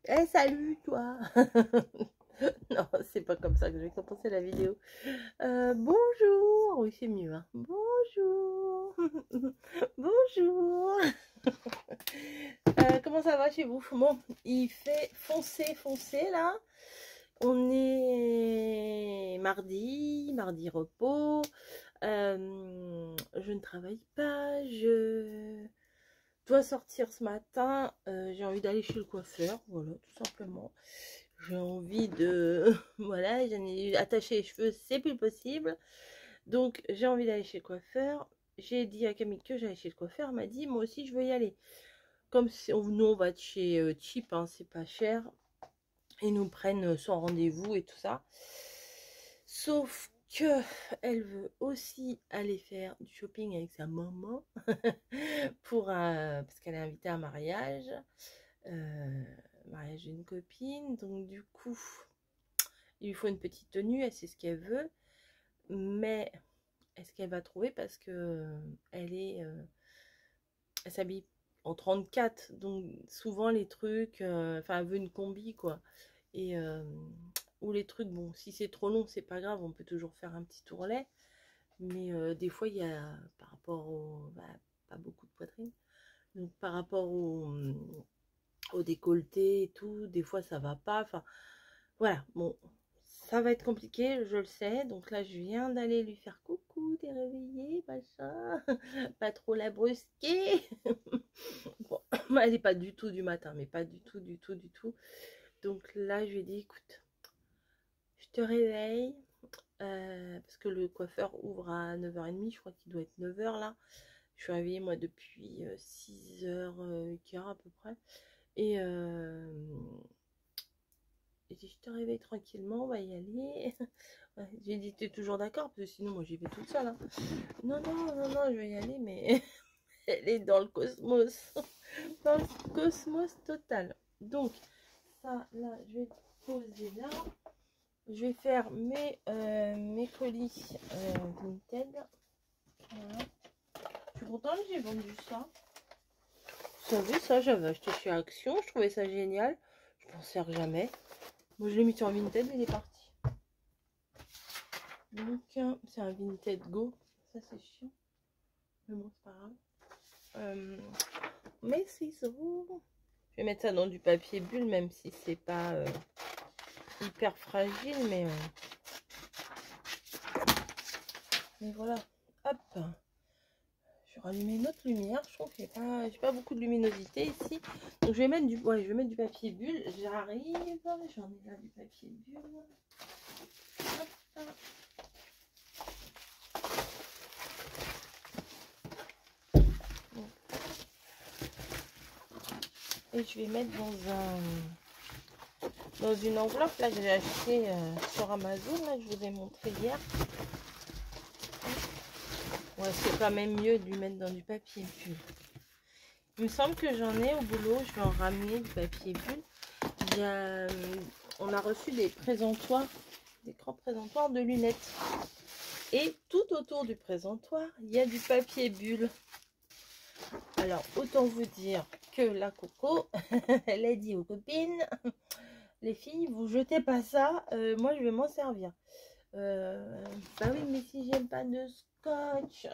Eh, salut toi. Non, c'est pas comme ça que je vais commencer la vidéo. Bonjour. Oui, c'est mieux, hein. Bonjour. Bonjour. Comment ça va chez vous? Bon, il fait foncé là. On est mardi repos. Je ne travaille pas. Je dois sortir ce matin. J'ai envie d'aller chez le coiffeur. Voilà, tout simplement. J'ai envie de... Voilà, j'en ai attaché les cheveux, c'est plus possible. Donc, j'ai envie d'aller chez le coiffeur. J'ai dit à Camille que j'allais chez le coiffeur. Elle m'a dit, moi aussi, je veux y aller. Comme nous, on va de chez Cheap, hein, c'est pas cher. Ils nous prennent sans rendez-vous et tout ça. Sauf que elle veut aussi aller faire du shopping avec sa maman. Pour parce qu'elle est invitée à un mariage. Mariage d'une copine. Donc, du coup... Il lui faut une petite tenue, elle sait ce qu'elle veut, mais est-ce qu'elle va trouver parce que elle s'habille en 34, donc souvent les trucs, enfin elle veut une combi quoi, et ou les trucs, bon si c'est trop long c'est pas grave, on peut toujours faire un petit tourlet, mais des fois il y a par rapport au, pas beaucoup de poitrine, donc par rapport au décolleté et tout, des fois ça va pas, enfin voilà, bon. Ça va être compliqué, je le sais. Donc là, je viens d'aller lui faire coucou, t'es réveillée, machin. Pas trop la brusquer. Bon, elle n'est pas du tout du matin, mais pas du tout, du tout, du tout. Donc là, je lui ai dit, écoute, je te réveille. Parce que le coiffeur ouvre à 9h30, je crois qu'il doit être 9h là. Je suis réveillée moi depuis 6h15 à peu près. Et je te réveille tranquillement, on va y aller. J'ai dit, t'es toujours d'accord? Parce que sinon, moi, j'y vais toute seule. Hein. Non, je vais y aller, mais elle est dans le cosmos. Dans le cosmos total. Donc, ça, là, je vais poser là. Je vais faire mes colis Vinted. Voilà. Je suis contente que j'ai vendu ça. Vous savez, ça, j'avais acheté chez Action. Je trouvais ça génial. Je m'en sers jamais. Moi, je l'ai mis sur Vinted et il est parti. Donc, c'est un Vinted Go. Ça, c'est chiant. Mais bon, c'est pas grave. Mes ciseaux. Je vais mettre ça dans du papier bulle, même si c'est pas hyper fragile. Mais voilà. Hop. Je vais rallumer une autre lumière. Je trouve que j'ai pas beaucoup de luminosité ici. Donc, je vais mettre du papier bulle. J'arrive. J'en ai là du papier bulle. Hop. Et je vais mettre dans une enveloppe là que j'ai acheté sur Amazon. Là, je vous ai montré hier. Ouais, c'est quand même mieux de lui mettre dans du papier bulle. Il me semble que j'en ai au boulot. Je vais en ramener du papier bulle. On a reçu des présentoirs, des grands présentoirs de lunettes. Et tout autour du présentoir, il y a du papier bulle. Alors, autant vous dire que la Coco, elle a dit aux copines, les filles, vous jetez pas ça, moi je vais m'en servir. Bah oui, mais si j'aime pas de scotch,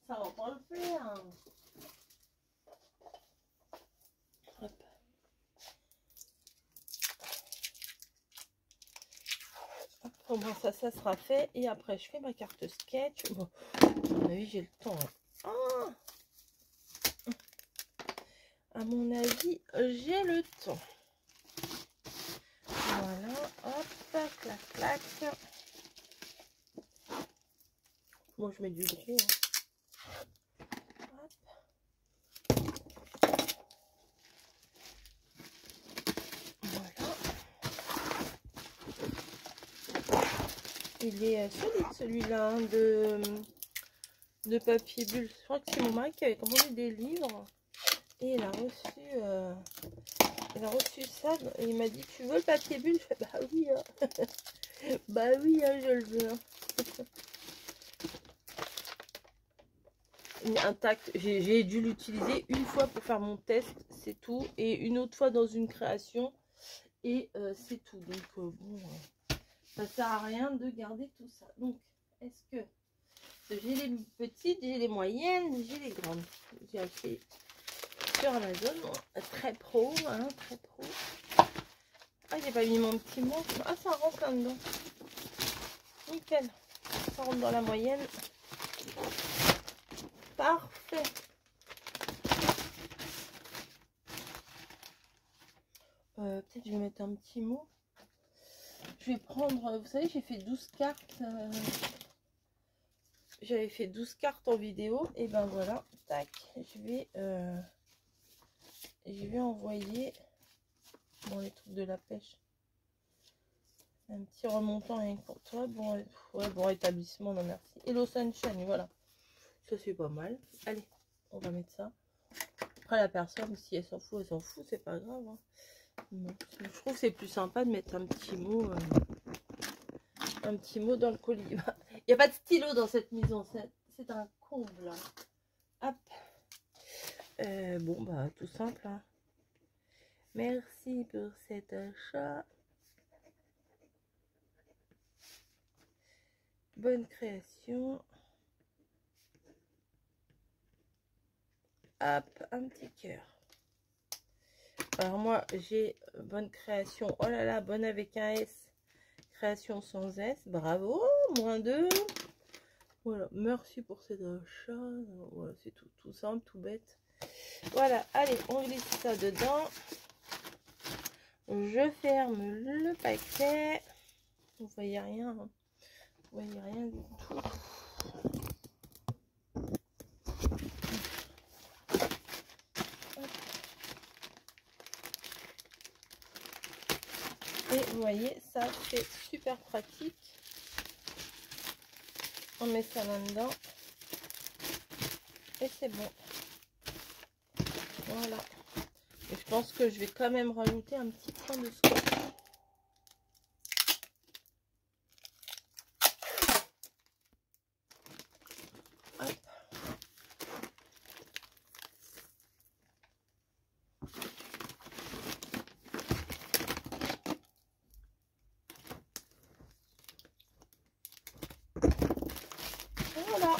ça va pas le faire. Hop. Hop, au moins ça sera fait. Et après, je fais ma carte sketch. Bon, à mon avis, j'ai le temps. Hein. Ah, à mon avis, j'ai le temps. Voilà, hop, clac, clac. Moi, je mets du gros. Hein. Hop. Voilà. Il est solide celui-là hein, de papier bulle. Je crois que c'est mon mari qui avait commandé des livres. Et il a reçu ça et il m'a dit, tu veux le papier bulle? Je fais, bah oui, hein. Bah oui, hein, je le veux. Intact. J'ai dû l'utiliser une fois pour faire mon test. c'est tout. Et une autre fois dans une création. Et c'est tout. Donc, bon, ça sert à rien de garder tout ça. Donc, est-ce que j'ai les petites, j'ai les moyennes, j'ai les grandes. J'ai acheté sur Amazon, très pro, hein, très pro. Ah, j'ai pas mis mon petit mot. Ah, ça rentre là-dedans. Nickel. Ça rentre dans la moyenne. Parfait. Peut-être je vais mettre un petit mot. Je vais prendre, vous savez, j'ai fait 12 cartes. J'avais fait 12 cartes en vidéo. Et ben voilà. Tac. Je vais envoyer bon, les trucs de la pêche. Un petit remontant rien que pour toi. Bon, ouais, bon rétablissement, non merci. Hello Sunshine, voilà. Ça c'est pas mal. Allez, on va mettre ça. Après la personne, si elle s'en fout, c'est pas grave. Hein. Bon, je trouve que c'est plus sympa de mettre un petit mot dans le colis. Il n'y a pas de stylo dans cette maison, c'est un comble. Hop. Bon, bah tout simple. Hein. Merci pour cet achat. Bonne création. Hop, un petit cœur. Alors moi, j'ai bonne création. Oh là là, bonne avec un S. Création sans S. Bravo, -2. Voilà, merci pour cet achat. Voilà, c'est tout simple, tout bête. Voilà, allez, on glisse ça dedans. Je ferme le paquet. Vous voyez rien. Hein. Vous voyez rien du tout. Et vous voyez, ça c'est super pratique. On met ça là-dedans. Et c'est bon. Voilà. Et je pense que je vais quand même rajouter un petit point de scotch. Hop. Voilà.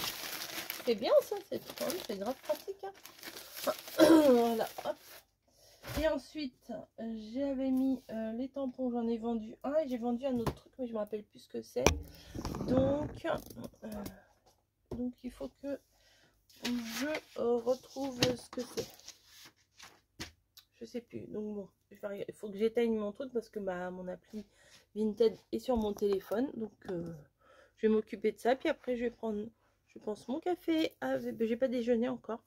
C'est bien ça, c'est grave pratique. Hein. Voilà. Hop. Et ensuite, j'avais mis les tampons, j'en ai vendu un et j'ai vendu un autre truc, mais je me rappelle plus ce que c'est. Donc il faut que je retrouve ce que c'est. Je sais plus. Donc bon, il faut que j'éteigne mon truc parce que mon appli Vinted est sur mon téléphone. Donc je vais m'occuper de ça. Puis après, je vais prendre, je pense, mon café. J'ai pas déjeuné encore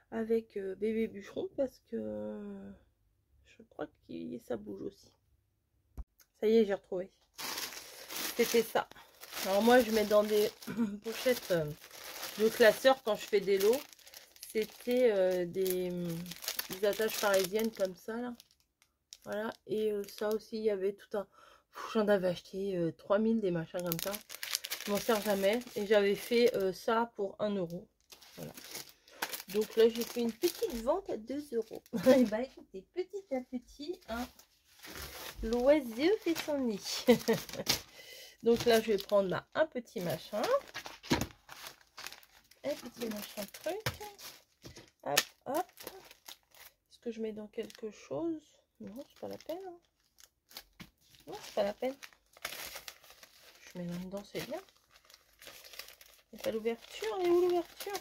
avec bébé bûcheron parce que je crois que ça bouge aussi. Ça y est, j'ai retrouvé. C'était ça. Alors moi, je mets dans des pochettes de classeurs quand je fais des lots. C'était des attaches parisiennes comme ça là. Voilà. Et ça aussi, il y avait tout un... J'en avais acheté 3000 des machins comme ça. Je m'en sers jamais. Et j'avais fait ça pour 1 €. Voilà. Donc là, j'ai fait une petite vente à 2 €. Et bah écoutez, petit à petit, hein, l'oiseau fait son nid. Donc là, je vais prendre un petit machin. Un petit machin truc. Hop, hop. Est-ce que je mets dans quelque chose? Non, c'est pas la peine. Hein. Non, c'est pas la peine. Je mets là-dedans, c'est bien. Il n'y a pas l'ouverture. Elle est où l'ouverture?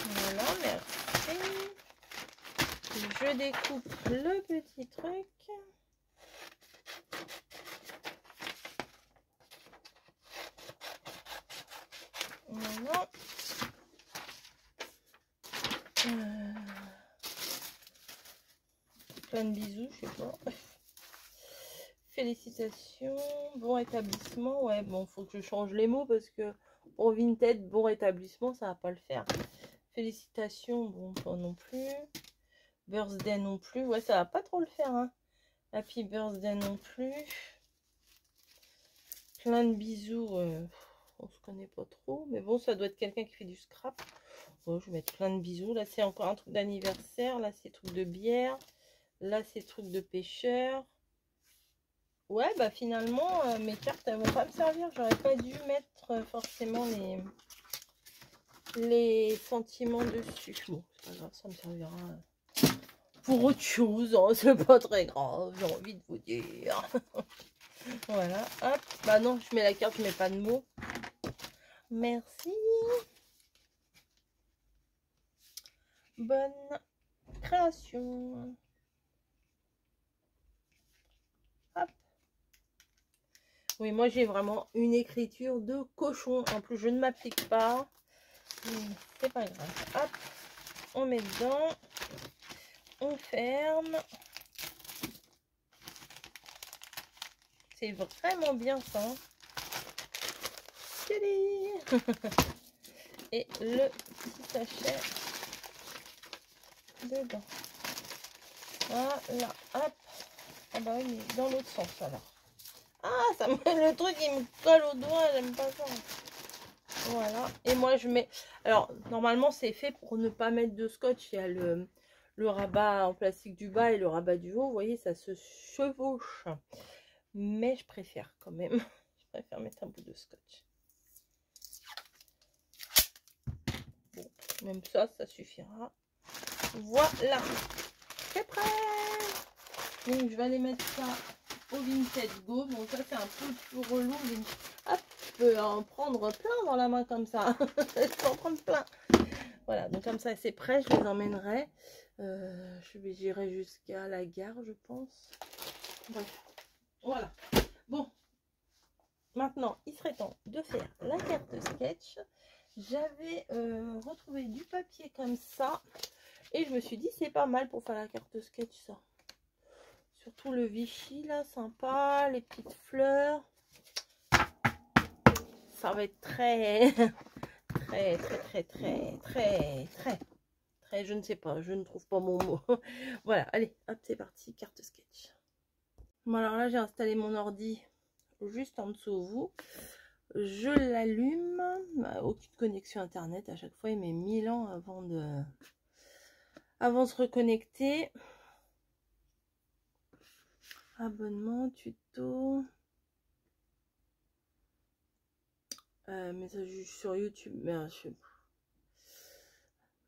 Voilà, merci. Je découpe le petit truc. Voilà. Plein de bisous, je sais pas. Félicitations, bon rétablissement. Ouais, bon, faut que je change les mots parce que pour Vinted, bon rétablissement, ça va pas le faire. Félicitations, bon, pas non plus. Birthday non plus. Ouais, ça va pas trop le faire. Hein. Happy birthday non plus. Plein de bisous. On se connaît pas trop. Mais bon, ça doit être quelqu'un qui fait du scrap. quoi, je vais mettre plein de bisous. Là, c'est encore un truc d'anniversaire. Là, c'est truc de bière. Là, c'est truc de pêcheur. Ouais, bah finalement, mes cartes, elles vont pas me servir. J'aurais pas dû mettre forcément les sentiments dessus. Bon, c'est pas grave, ça me servira pour autre chose. Hein, c'est pas très grave, j'ai envie de vous dire. Voilà, hop. Bah non, je mets la carte, je mets pas de mots. Merci. Bonne création. Hop. Oui, moi j'ai vraiment une écriture de cochon. En plus, je ne m'applique pas. C'est pas grave. Hop. On met dedans. On ferme. C'est vraiment bien ça. Et le petit sachet dedans. Voilà. Hop. Ah bah oui, mais dans l'autre sens alors. Ah, ça le truc il me colle au doigt, j'aime pas ça. Voilà. Et moi je mets. Alors normalement c'est fait pour ne pas mettre de scotch. Il y a le rabat en plastique du bas et le rabat du haut. Vous voyez, ça se chevauche. Mais je préfère quand même. Je préfère mettre un bout de scotch. Bon, même ça, ça suffira. Voilà. C'est prêt. Donc je vais aller mettre ça au Vintage Go. Bon, ça c'est un peu plus relou. Hop, je peux en prendre plein dans la main comme ça. Je peux en prendre plein. Voilà, donc comme ça c'est prêt, je les emmènerai. J'irai jusqu'à la gare, je pense. Bref, voilà. Bon, maintenant il serait temps de faire la carte sketch. J'avais retrouvé du papier comme ça. Et je me suis dit c'est pas mal pour faire la carte sketch ça. Surtout le Vichy là, sympa, les petites fleurs. Ça va être très, je ne sais pas, je ne trouve pas mon mot. Voilà, allez, hop, c'est parti, carte sketch. Bon alors là, j'ai installé mon ordi juste en dessous de vous. Je l'allume, aucune connexion internet, à chaque fois il met 1000 ans avant de se reconnecter. Abonnement, tuto, message sur YouTube, mais je...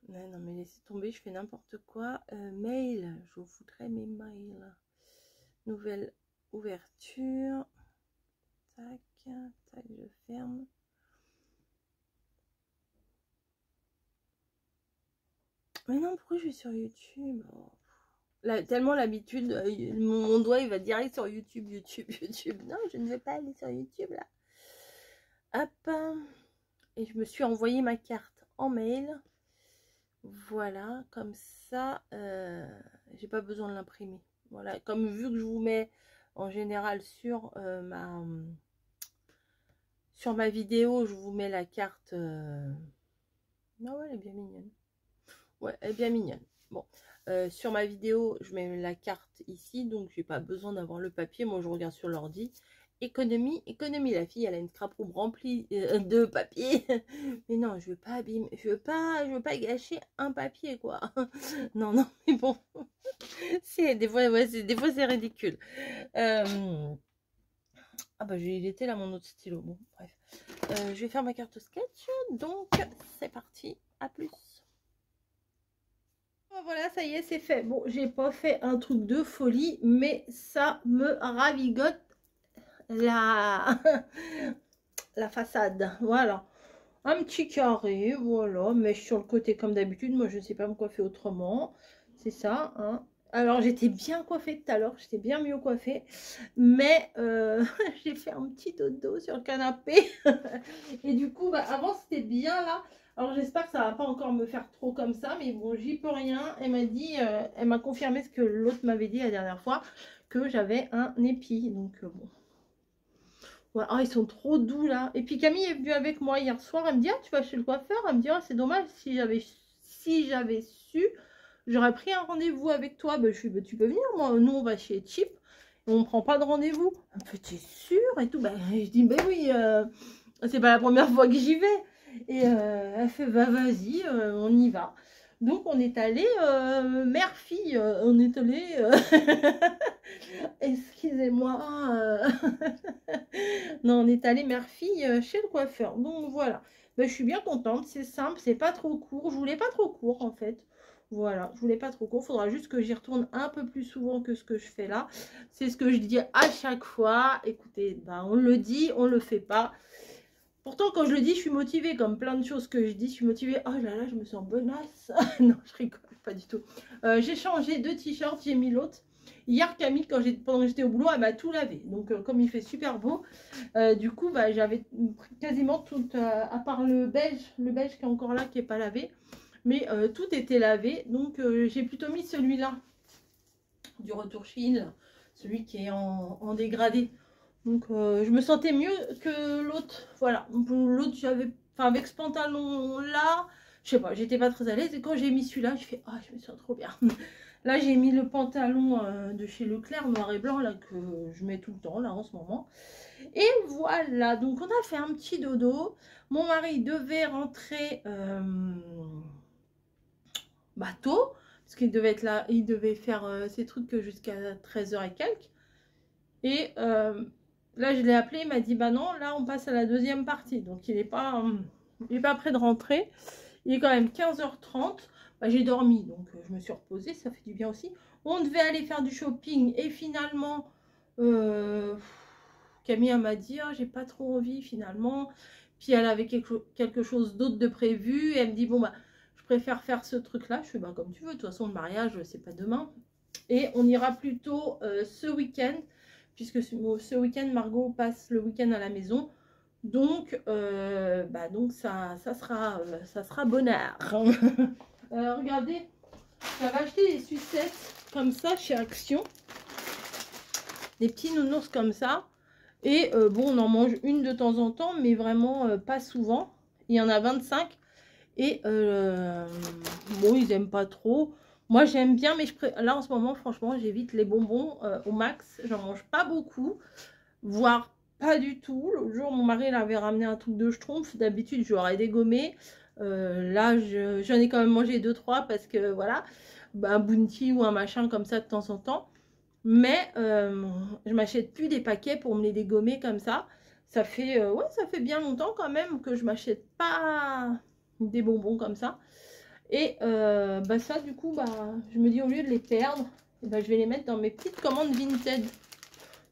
non mais laissez tomber, je fais n'importe quoi. Mail, je vous foutrai mes mails. Nouvelle ouverture. Tac, tac, je ferme. Mais non, pourquoi je suis sur YouTube? Oh. Là, tellement l'habitude, mon doigt il va direct sur YouTube. Non, je ne vais pas aller sur YouTube là. Hop. Et je me suis envoyé ma carte en mail. Voilà, comme ça, j'ai pas besoin de l'imprimer. Voilà, comme vu que je vous mets en général sur ma vidéo, je vous mets la carte. Non, ouais, elle est bien mignonne. Ouais, elle est bien mignonne. Bon, sur ma vidéo, je mets la carte ici, donc j'ai pas besoin d'avoir le papier. Moi, je regarde sur l'ordi. Économie, la fille, elle a une scrap-room remplie de papier. Mais non, je veux pas abîmer, je veux pas gâcher un papier, quoi. Non, non, mais bon, c'est des fois, ouais, des fois c'est ridicule. Ah bah il était là mon autre stylo. Bon, bref, je vais faire ma carte sketch, donc c'est parti. À plus. Voilà, ça y est, c'est fait. Bon, j'ai pas fait un truc de folie, mais ça me ravigote la façade. Voilà, un petit carré, voilà, mèche sur le côté comme d'habitude. Moi, je ne sais pas me coiffer autrement. C'est ça, hein. Alors, j'étais bien coiffée tout à l'heure, j'étais bien mieux coiffée, mais j'ai fait un petit dodo sur le canapé. Et du coup, bah, avant, c'était bien là. Alors, j'espère que ça va pas encore me faire trop comme ça, mais bon, j'y peux rien. Elle m'a dit, elle m'a confirmé ce que l'autre m'avait dit la dernière fois, que j'avais un épi. Donc, bon. Ouais, oh, ils sont trop doux là. Et puis Camille est venue avec moi hier soir. Elle me dit, ah, tu vas chez le coiffeur. Elle me dit, ah, c'est dommage, si j'avais su, j'aurais pris un rendez-vous avec toi. Ben, je suis, ben, tu peux venir, moi. Nous, on va chez Chip. Et on ne prend pas de rendez-vous. Elle me fait, t'es sûre et tout. Ben, je dis, ben oui, c'est pas la première fois que j'y vais. Et elle fait, bah vas-y, on y va. Donc on est allé, mère-fille, on est allé, excusez-moi, non, on est allé mère-fille chez le coiffeur. Donc voilà, ben, je suis bien contente, c'est simple, c'est pas trop court. Je voulais pas trop court en fait. Voilà, je voulais pas trop court. Faudra juste que j'y retourne un peu plus souvent que ce que je fais là. C'est ce que je dis à chaque fois. Écoutez, ben, on le dit, on le fait pas. Pourtant, quand je le dis, je suis motivée, comme plein de choses que je dis, je suis motivée. Oh là là, je me sens bonasse. Non, je rigole, pas du tout. J'ai changé de t-shirt, j'ai mis l'autre. Hier, Camille, pendant que j'étais au boulot, elle m'a tout lavé. Donc, comme il fait super beau, du coup, bah, j'avais quasiment tout, à part le beige qui est encore là, qui n'est pas lavé. Mais tout était lavé. Donc, j'ai plutôt mis celui-là, du retour Chine, celui qui est en dégradé. Donc je me sentais mieux que l'autre. Voilà. L'autre, j'avais. Enfin, avec ce pantalon-là, je sais pas, j'étais pas très à l'aise. Et quand j'ai mis celui-là, je fais, ah, je me sens trop bien. Là, j'ai mis le pantalon de chez Leclerc, noir et blanc, là, que je mets tout le temps, là, en ce moment. Et voilà. Donc, on a fait un petit dodo. Mon mari devait rentrer tôt, parce qu'il devait être là, il devait faire ses trucs jusqu'à 13h et quelques. Et là, je l'ai appelé, il m'a dit, bah non, là, on passe à la deuxième partie. Donc, il n'est pas prêt de rentrer. Il est quand même 15h30. Bah, j'ai dormi, donc je me suis reposée, ça fait du bien aussi. On devait aller faire du shopping et finalement, Camille m'a dit, oh, j'ai pas trop envie finalement. Puis elle avait quelque chose d'autre de prévu. Et elle me dit, bon, bah, je préfère faire ce truc-là. Je fais, bah, comme tu veux. De toute façon, le mariage, c'est pas demain. Et on ira plutôt ce week-end, puisque ce week-end, Margot passe le week-end à la maison. Donc, donc ça sera bonheur. Regardez, j'avais acheté des sucettes comme ça chez Action. Des petits nounours comme ça. Et bon, on en mange une de temps en temps, mais vraiment pas souvent. Il y en a 25. Et bon, ils n'aiment pas trop. Moi, j'aime bien, mais là, en ce moment, franchement, j'évite les bonbons au max. J'en mange pas beaucoup, voire pas du tout. L'autre jour, mon mari avait ramené un truc de schtroumpf. D'habitude, je l'aurais dégommé. Là, j'en ai quand même mangé 2-3 parce que, voilà, un bounty ou un machin comme ça de temps en temps. Mais je m'achète plus des paquets pour me les dégommer comme ça. Ça fait, ouais, ça fait bien longtemps quand même que je m'achète pas des bonbons comme ça. Et ça, du coup, je me dis, au lieu de les perdre, je vais les mettre dans mes petites commandes Vinted.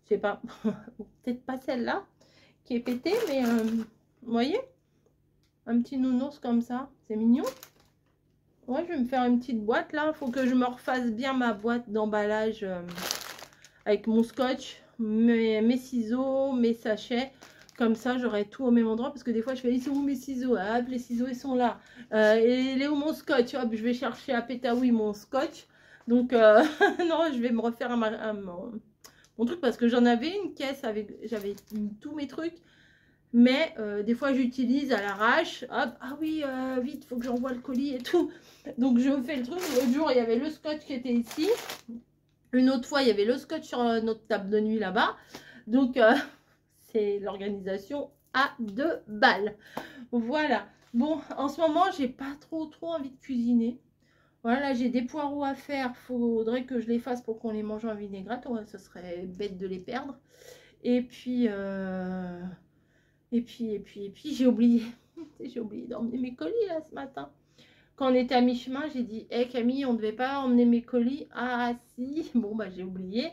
Je sais pas, peut-être pas celle-là qui est pétée, mais vous voyez, un petit nounours comme ça, c'est mignon. Ouais, je vais me faire une petite boîte là. Il faut que je me refasse bien ma boîte d'emballage avec mon scotch, mes ciseaux, mes sachets. Comme ça, j'aurai tout au même endroit. Parce que des fois, je fais, ils sont où mes ciseaux? Hop, les ciseaux, ils sont là. Et il est où mon scotch? Hop, je vais chercher à Pétaouis mon scotch. Donc, non, je vais me refaire mon truc. Parce que j'en avais une caisse avec... J'avais mis tous mes trucs. Mais des fois, j'utilise à l'arrache. Hop, ah oui, vite, faut que j'envoie le colis et tout. Donc, je fais le truc. L'autre jour, il y avait le scotch qui était ici. Une autre fois, il y avait le scotch sur notre table de nuit là-bas. Donc, c'est l'organisation à 2 balles. Voilà. Bon, en ce moment, j'ai pas trop envie de cuisiner. Voilà, j'ai des poireaux à faire. Faudrait que je les fasse pour qu'on les mange en vinaigrette. Ouais, ce serait bête de les perdre. Et puis, j'ai oublié. J'ai oublié d'emmener mes colis là ce matin. Quand on était à mi-chemin, j'ai dit, hé Camille, on ne devait pas emmener mes colis. Ah si, bon bah j'ai oublié.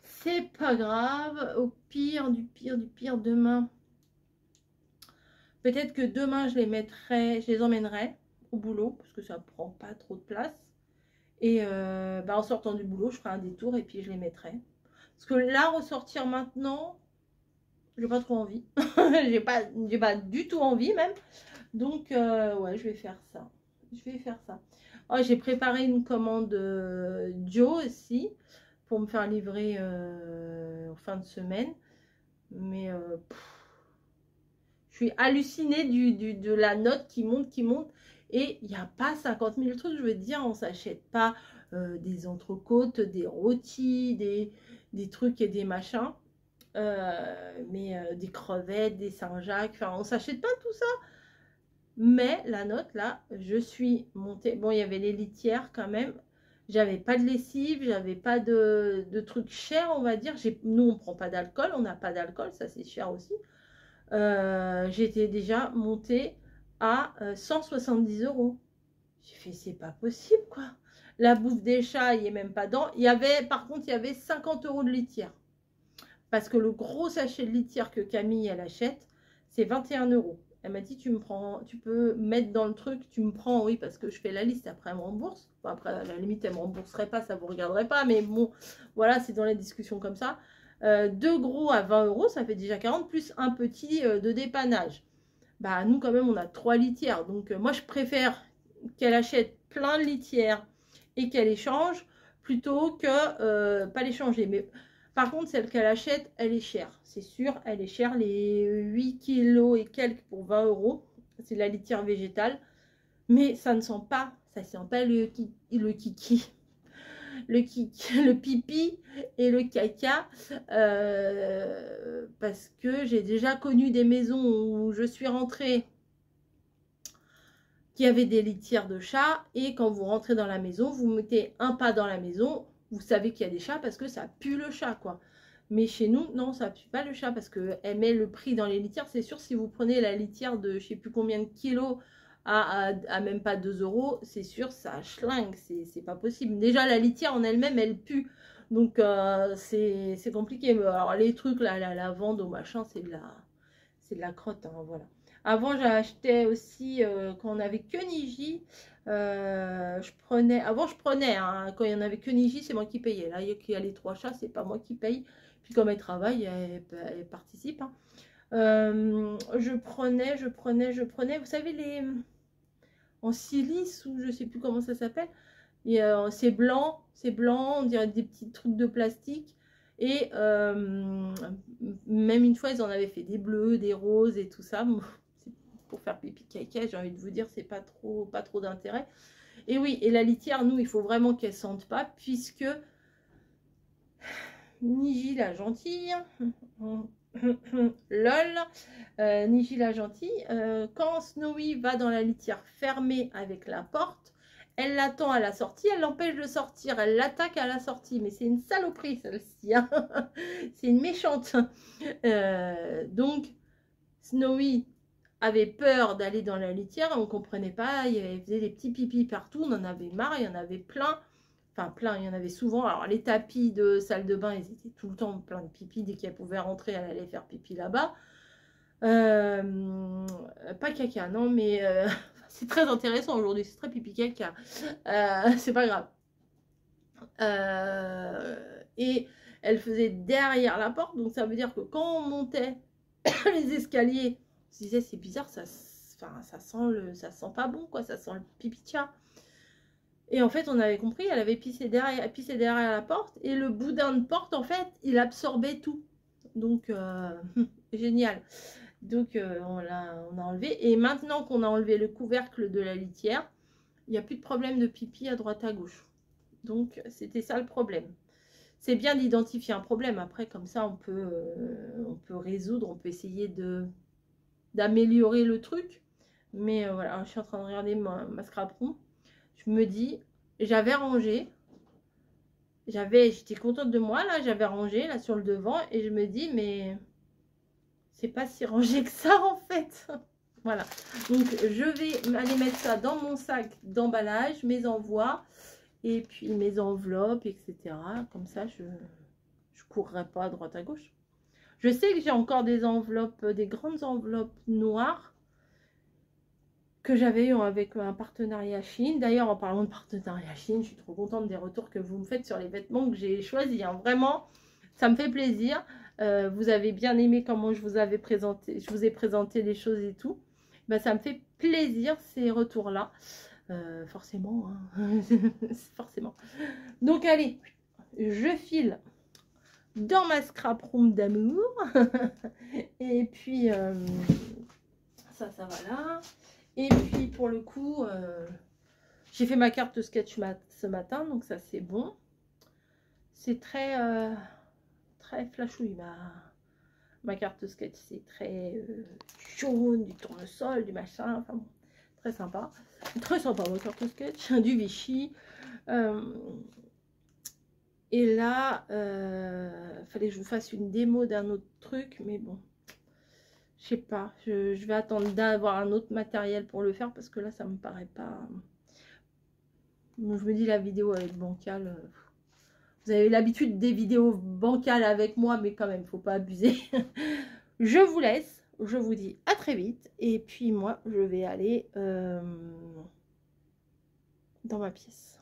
C'est pas grave. Au pire, du pire, demain. Peut-être que demain, je les emmènerai au boulot, parce que ça prend pas trop de place. Et en sortant du boulot, je ferai un détour et puis je les mettrai. Parce que là, ressortir maintenant, j'ai pas trop envie. j'ai pas du tout envie même. Donc, ouais, je vais faire ça. Oh, j'ai préparé une commande Joe aussi pour me faire livrer en fin de semaine. Mais je suis hallucinée de la note qui monte. Et il n'y a pas 50 000 trucs. Je veux dire, on ne s'achète pas des entrecôtes, des rôtis, des trucs et des machins. Mais des crevettes, des Saint-Jacques. Enfin, on ne s'achète pas tout ça. Mais la note, là, je suis montée. Bon, il y avait les litières quand même. J'avais pas de lessive, j'avais pas de trucs chers, on va dire. Nous, on prend pas d'alcool, on n'a pas d'alcool, ça c'est cher aussi. J'étais déjà montée à 170 euros. J'ai fait, c'est pas possible, quoi. La bouffe des chats, il n'y est même pas dedans. Par contre, il y avait 50 euros de litière. Parce que le gros sachet de litière que Camille, elle achète, c'est 21 euros. Elle m'a dit, tu peux mettre dans le truc, tu me prends, oui, parce que je fais la liste, après elle me rembourse. Bon, après, à la limite, elle ne me rembourserait pas, ça ne vous regarderait pas, mais bon, voilà, c'est dans les discussions comme ça. Deux gros à 20 euros, ça fait déjà 40, plus un petit de dépannage. Bah, nous, quand même, on a 3 litières. Donc, moi, je préfère qu'elle achète plein de litières et qu'elle échange plutôt que pas les changer. Mais par contre, celle qu'elle achète, elle est chère. C'est sûr, elle est chère. Les 8 kilos et quelques pour 20 euros. C'est la litière végétale. Mais ça ne sent pas, ça sent pas le kiki. Le pipi et le caca. Parce que j'ai déjà connu des maisons où je suis rentrée qui avait des litières de chats, et quand vous rentrez dans la maison, vous mettez un pas dans la maison, vous savez qu'il y a des chats parce que ça pue le chat, quoi. Mais chez nous, non, ça pue pas le chat parce qu'elle met le prix dans les litières. C'est sûr, si vous prenez la litière de je sais plus combien de kilos à même pas 2 euros, c'est sûr, ça schlingue, c'est pas possible. Déjà, la litière en elle-même, elle pue. Donc, c'est compliqué. Alors, les trucs, là, la lavande au machin, c'est de la crotte, hein, voilà. Avant, j'achetais aussi, quand on avait que Niji, avant je prenais, hein, quand il n'y en avait que Niji, c'est moi qui payais. Là, il y a les 3 chats, c'est pas moi qui paye. Puis comme elle travaille, elle participe. Hein. Je prenais, vous savez, les en silice, ou je sais plus comment ça s'appelle. C'est blanc, on dirait des petits trucs de plastique. Et même une fois, ils en avaient fait des bleus, des roses et tout ça. Pour faire pipi caca, j'ai envie de vous dire, c'est pas trop d'intérêt. Et oui, et la litière, nous, il faut vraiment qu'elle sente pas, puisque Niji la gentille, lol, Niji la gentille, quand Snowy va dans la litière fermée avec la porte, elle l'attend à la sortie, elle l'empêche de sortir, elle l'attaque à la sortie, mais c'est une saloperie celle-ci, hein. C'est une méchante. Donc, Snowy avait peur d'aller dans la litière, on ne comprenait pas, il faisait des petits pipis partout, on en avait marre, il y en avait plein. Enfin, plein, il y en avait souvent. Alors, les tapis de salle de bain, ils étaient tout le temps plein de pipi. Dès qu'elle pouvait rentrer, elle allait faire pipi là-bas. Pas caca, non, mais c'est très intéressant aujourd'hui. C'est très pipi caca. C'est pas grave. Et elle faisait derrière la porte. Donc, ça veut dire que quand on montait les escaliers, on se disait, c'est bizarre, ça sent pas bon, quoi. Ça sent le pipi de chat. Et en fait, on avait compris, elle avait pissé derrière la porte. Et le boudin de porte, en fait, il absorbait tout. Donc, génial. Donc, on a enlevé. Et maintenant qu'on a enlevé le couvercle de la litière, il n'y a plus de problème de pipi à droite à gauche. Donc, c'était ça le problème. C'est bien d'identifier un problème. Après, comme ça, on peut résoudre, on peut essayer d'améliorer le truc. Mais voilà, je suis en train de regarder ma scrap room. Je me dis, j'avais rangé, j'étais contente de moi, là, j'avais rangé, là, sur le devant, et je me dis, mais c'est pas si rangé que ça, en fait. Voilà, donc je vais aller mettre ça dans mon sac d'emballage, mes envois, et puis mes enveloppes, etc. Comme ça, je courrai pas à droite à gauche. Je sais que j'ai encore des enveloppes, des grandes enveloppes noires, que j'avais eu avec un partenariat Chine. D'ailleurs, en parlant de partenariat Chine, je suis trop contente des retours que vous me faites sur les vêtements que j'ai choisis. Hein. Vraiment, ça me fait plaisir. Vous avez bien aimé comment je vous ai présenté les choses et tout. Ben, ça me fait plaisir ces retours-là. Forcément. Hein. Forcément. Donc, allez, je file dans ma scrap room d'amour. Et puis, ça va là. Et puis pour le coup, j'ai fait ma carte de sketch ce matin, donc ça c'est bon. C'est très flashouille ma carte de sketch, c'est très jaune, du tournesol, du machin, enfin bon. très sympa. Très sympa, mon carte sketch, du Vichy. Et là, fallait que je vous fasse une démo d'un autre truc, mais bon, je sais pas. Je vais attendre d'avoir un autre matériel pour le faire parce que là, ça me paraît pas. Je me dis la vidéo avec Bancal. Vous avez l'habitude des vidéos bancales avec moi, mais quand même, faut pas abuser. Je vous laisse. Je vous dis à très vite. Et puis moi, je vais aller dans ma pièce.